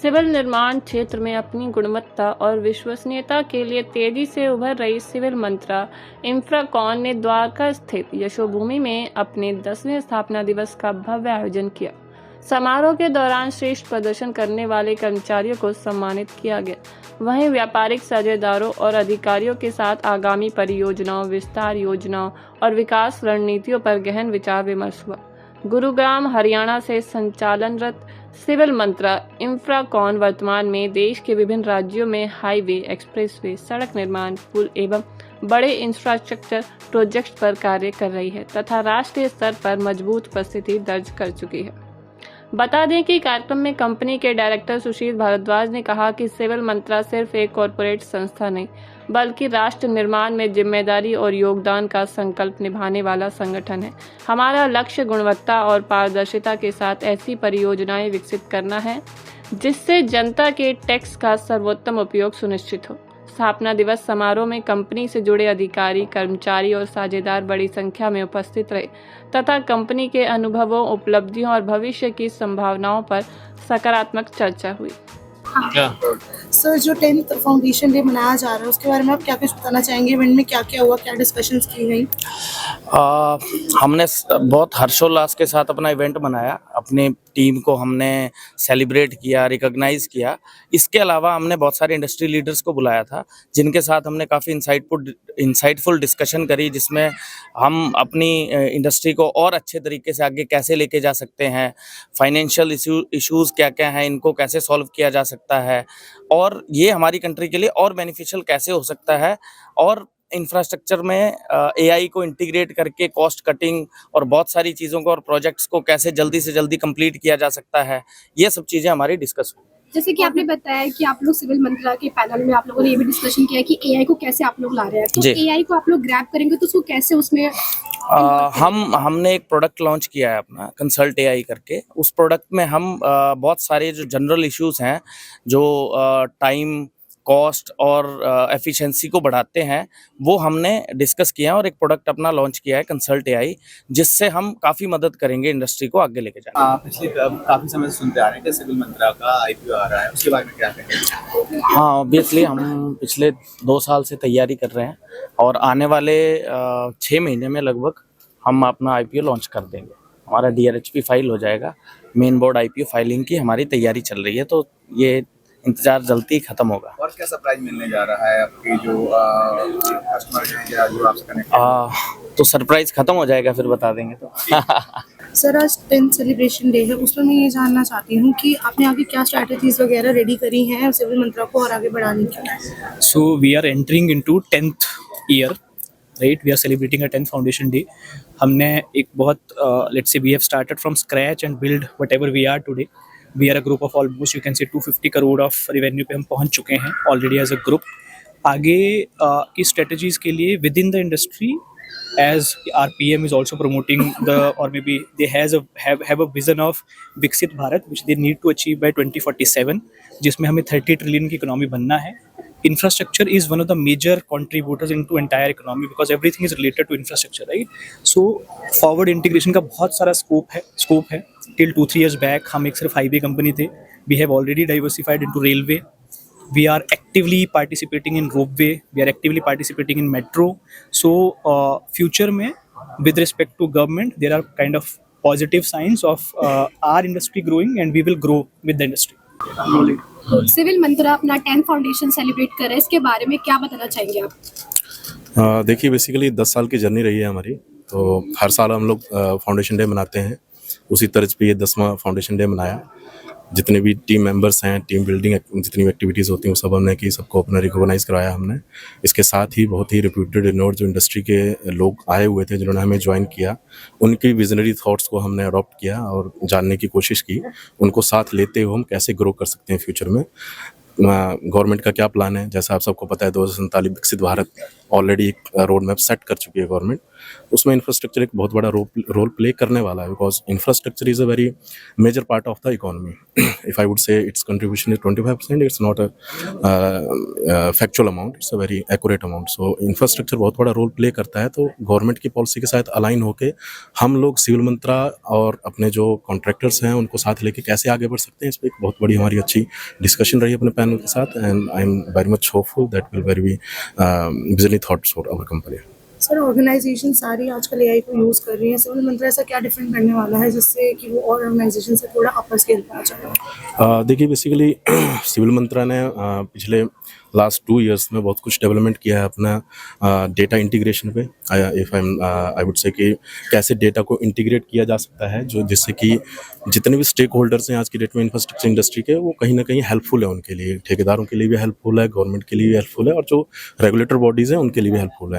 Civil निर्माण क्षेत्र में अपनी गुणवत्ता और विश्वसनीयता के लिए तेजी से उभर रही सिविल मंत्रा इंफ्राकॉन ने द्वारका स्थित यशोभूमि में अपने 10वें स्थापना दिवस का भव्य आयोजन किया। समारोह के दौरान श्रेष्ठ प्रदर्शन करने वाले कर्मचारियों को सम्मानित किया गया। वहीं व्यापारिक साझेदारों और अधिकारियों के साथ आगामी परियोजनाओं, विस्तार योजनाओं और विकास रणनीतियों पर गहन विचार विमर्श हुआ। गुरुग्राम, हरियाणा से संचालनरत सिविल मंत्रा इंफ्राकॉन वर्तमान में देश के विभिन्न राज्यों में हाईवे, एक्सप्रेसवे, सड़क निर्माण, पुल एवं बड़े इंफ्रास्ट्रक्चर प्रोजेक्ट्स पर कार्य कर रही है तथा राष्ट्रीय स्तर पर मजबूत उपस्थिति दर्ज कर चुकी है। बता दें कि कार्यक्रम में कंपनी के डायरेक्टर सुशील भारद्वाज ने कहा कि सिविल मंत्रा सिर्फ एक कॉरपोरेट संस्था नहीं, बल्कि राष्ट्र निर्माण में जिम्मेदारी और योगदान का संकल्प निभाने वाला संगठन है। हमारा लक्ष्य गुणवत्ता और पारदर्शिता के साथ ऐसी परियोजनाएं विकसित करना है जिससे जनता के टैक्स का सर्वोत्तम उपयोग सुनिश्चित हो। स्थापना दिवस समारोह में कंपनी से जुड़े अधिकारी, कर्मचारी और साझेदार बड़ी संख्या में उपस्थित रहे तथा कंपनी के अनुभवों, उपलब्धियों और भविष्य की संभावनाओं पर सकारात्मक चर्चा हुई। सर, जो 10th फाउंडेशन डे मनाया जा रहा है उसके बारे में आप क्या कुछ बताना चाहेंगे? इवेंट में क्या क्या हुआ, क्या डिस्कशंस की गई? हमने बहुत हर्षोल्लास के साथ अपना इवेंट मनाया। अपनी टीम को हमने सेलिब्रेट किया, रिकॉग्नाइज किया। इसके अलावा हमने बहुत सारे इंडस्ट्री लीडर्स को बुलाया था जिनके साथ हमने काफ़ी इंसाइटफुल डिस्कशन करी, जिसमें हम अपनी इंडस्ट्री को और अच्छे तरीके से आगे कैसे लेके जा सकते हैं, फाइनेंशियल इश्यूज़ क्या क्या हैं, इनको कैसे सॉल्व किया जा सकता है और ये हमारी कंट्री के लिए और बेनिफिशियल कैसे हो सकता है, और इंफ्रास्ट्रक्चर में एआई को इंटीग्रेट करके कॉस्ट कटिंग और बहुत सारी चीज़ों को और प्रोजेक्ट्स को कैसे जल्दी से जल्दी कंप्लीट किया जा सकता है, ये सब चीज़ें हमारी डिस्कस हुई। जैसे कि आपने बताया कि आप लोग सिविल मंत्रा के पैनल में आप लोगों ने ये भी डिस्कशन किया कि एआई को कैसे आप लोग ला रहे हैं, तो एआई को आप लोग ग्रैब करेंगे तो उसको कैसे उसमें हमने एक प्रोडक्ट लॉन्च किया है अपना कंसल्ट एआई करके। उस प्रोडक्ट में हम बहुत सारे जो जनरल इश्यूज हैं, जो टाइम, कॉस्ट और एफिशिएंसी को बढ़ाते हैं, वो हमने डिस्कस किया और एक प्रोडक्ट अपना लॉन्च किया है कंसल्ट एआई, जिससे हम काफ़ी मदद करेंगे इंडस्ट्री को आगे लेके जाने। पिछले काफ़ी समय से सुनते आ रहे हैं कि सिविल मंत्रा का आईपीओ आ रहा है, उसके बारे में क्या कहेंगे? हाँ, ऑब्वियसली हम पिछले 2 साल से तैयारी कर रहे हैं और आने वाले 6 महीने में लगभग हम अपना आईपीओ लॉन्च कर देंगे। हमारा डीआरएचपी फाइल हो जाएगा। मेन बोर्ड आईपीओ फाइलिंग की हमारी तैयारी चल रही है, तो ये इंतजार जल्दी ही खत्म होगा। और क्या सरप्राइज मिलने जा रहा है आपकी जो कस्टमर हैं जो आपसे कनेक्ट? तो सरप्राइज खत्म हो जाएगा, फिर बता देंगे। तो सर, आज 10th सेलिब्रेशन डे है, उसमें मैं ये जानना चाहती हूँ कि आपने आगे क्या स्ट्रैटेजीज वगैरह रेडी करी हैं सिविल मंत्रा को और आगे बढ़ाने की? So we are entering into 10th year, right? We are celebrating a 10th foundation day. हमने एक बहुत let's say we have started from scratch and build whatever we are today. We are a group of almost you can say 250 crore of revenue पे हम पहुंच चुके हैं already as a group. आगे की strategies के लिए within the industry, as our PM is also promoting the, or maybe they have a vision of Viksit Bharat which they need to achieve by 2047, जिसमें हमें 30 ट्रिलियन की economy बनना है। Infrastructure is one of the major contributors into entire economy because everything is related to infrastructure, right? So forward integration का बहुत सारा scope है। Till 2-3 years back हम एक सिर्फ हाईवे कंपनी थे। We have already diversified into railway. We are actively participating in ropeway. We are actively participating in metro. So future में with respect to government, there are kind of positive signs of our industry growing and we will grow with the industry. Civil mantra अपना 10th foundation celebrate कर रहा है, इसके बारे में क्या बताना चाहेंगे आप? देखिए, बेसिकली 10 साल की जर्नी रही है हमारी, तो हर साल हम लोग फाउंडेशन डे मनाते हैं। उसी तर्ज पे ये 10वां फाउंडेशन डे मनाया। जितने भी टीम मेंबर्स हैं, टीम बिल्डिंग जितनी भी एक्टिविटीज़ होती हैं, वो सब हमने की, सबको अपना रिकॉग्नाइज़ कराया हमने। इसके साथ ही बहुत ही रिप्यूटेड इनोवेटर जो इंडस्ट्री के लोग आए हुए थे, जिन्होंने हमें ज्वाइन किया, उनकी विजनरी थॉट्स को हमने अडॉप्ट किया और जानने की कोशिश की। उनको साथ लेते हुए हम कैसे ग्रो कर सकते हैं फ्यूचर में। गवर्नमेंट का क्या प्लान है, जैसा आप सबको पता है 2047 विकसित भारत ऑलरेडी एक रोड मैप सेट कर चुकी है गवर्नमेंट। उसमें इंफ्रास्ट्रक्चर एक बहुत बड़ा रोल प्ले करने वाला है, because infrastructure is a very major part of the economy. If I would say its contribution is 25%, it's not a factual amount, it's a very accurate amount. So infrastructure बहुत बड़ा role play करता है. तो government की policy के साथ align होकर हम लोग सिविल मंत्रा और अपने जो कॉन्ट्रैक्टर्स हैं उनको साथ लेके कैसे आगे बढ़ सकते हैं, इस पर एक बहुत बड़ी हमारी अच्छी डिस्कशन रही अपने पैनल के साथ. And I am very much hopeful that will very be visionary thoughts for our company. Sir organization सारी आजकल एआई को यूज़ कर रही है, सिविल मंत्रा ऐसा क्या डिफरेंट करने वाला है जिससे कि वो और ऑर्गेनाइजेशन से थोड़ा अपर स्केल पे आ जाए? देखिए बेसिकली सिविल मंत्रा ने पिछले लास्ट 2 इयर्स में बहुत कुछ डेवलपमेंट किया है अपना डेटा इंटीग्रेशन पे. आई वुड से कि कैसे डेटा को इंटीग्रेट किया जा सकता है, जो जिससे कि जितने भी स्टेक होल्डर्स हैं आज की डेट में इंफ्रास्ट्रक्चर इंडस्ट्री के, वो कहीं ना कहीं हेल्पफुल है उनके लिए. ठेकेदारों के लिए भी हेल्पफुल है, गवर्नमेंट के लिए भी हेल्पफुल है, और जो रेगुलेटर बॉडीज़ हैं उनके लिए भी हेल्पफुल है.